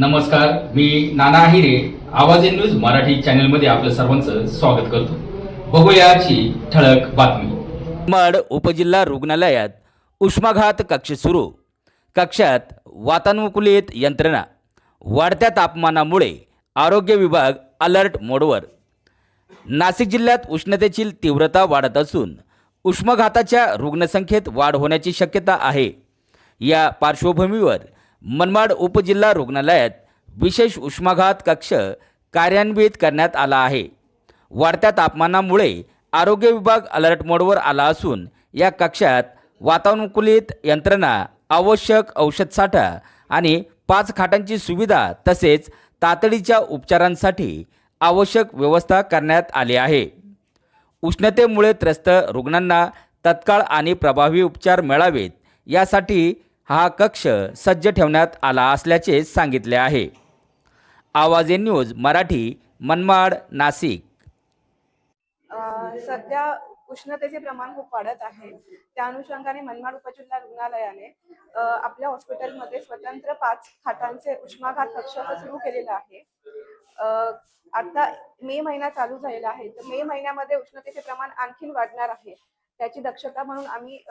नमस्कार, मी नाना आहिरे. आवाज in news Marathi चॅनलमध्ये आपलं सर्वांचं स्वागत करतो. बघूया आजची ठळक बातमी. मड उपजिल्हा रुग्णालयात उष्माघात कक्ष सुरू. कक्षात वातानुकूलित यंत्रणा. वाढत्या तापमानामुळे आरोग्य विभाग अलर्ट मोडवर. नाशिक जिल्ह्यात उष्णतेची तीव्रता वाढत असून उष्माघाताच्या रुग्णसंख्येत वाढ होण्याची शक्यता आहे. या पार्श्वभूमीवर मनमाड उपजिल्हा रुग्णालयात विशेष उष्माघात कक्ष कार्यान्वित करण्यात आला आहे. वाढत्या तापमानामुळे आरोग्य विभाग अलर्ट मोडवर आला असून या कक्षात वातानुकूलित यंत्रणा, आवश्यक औषध साठा आणि 5 खाटांची सुविधा तसेच तातडीच्या उपचारांसाठी आवश्यक व्यवस्था करण्यात आली आहे. उष्णतेमुळे त्रस्त रुग्णांना तत्काळ आणि प्रभावी उपचार मिळावेत यासाठी हा कक्ष सज्ज ठेवण्यात आला असल्याचे सांगितले आहे. आवाज इन न्यूज मराठी, मनमाड, नाशिक. सध्या उष्णतेचे प्रमाण खूप वाढत आहे. त्या अनुषंगाने मनमाड उपजिल्हा रुग्णालयाने आपल्या हॉस्पिटलमध्ये स्वतंत्र 5 खाटांचे उष्माघात कक्ष सुरू केलेला आहे. आता मे महिना चालू झालेला आहे, तर मे महिन्यामध्ये उष्णतेचे प्रमाण आणखीन वाढणार आहे. त्याची दक्षता म्हणून आम्ही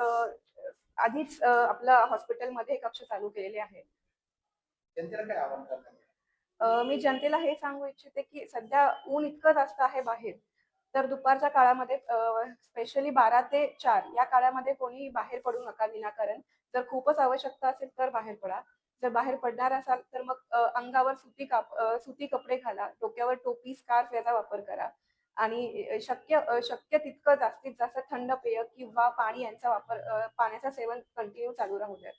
आधीच आपल्या हॉस्पिटलमध्ये कक्ष चालू केलेले आहे. मी जनतेला हे सांगू इच्छिते की सध्या ऊन इतकं जास्त आहे बाहेर, तर दुपारच्या काळामध्ये स्पेशली 12 ते 4 या काळामध्ये कोणी बाहेर पडू नका विनाकारण. जर खूपच आवश्यकता असेल तर बाहेर पडा. जर बाहेर पडणार असाल तर मग अंगावर सुती कपडे घाला, डोक्यावर टोपी, स्कार्फ याचा वापर करा आणि शक्य तितकं जास्तीत जास्त थंड पेय किंवा पाणी यांचा वापर, पाण्याचं सेवन कंटिन्यू चालू राहू द्या.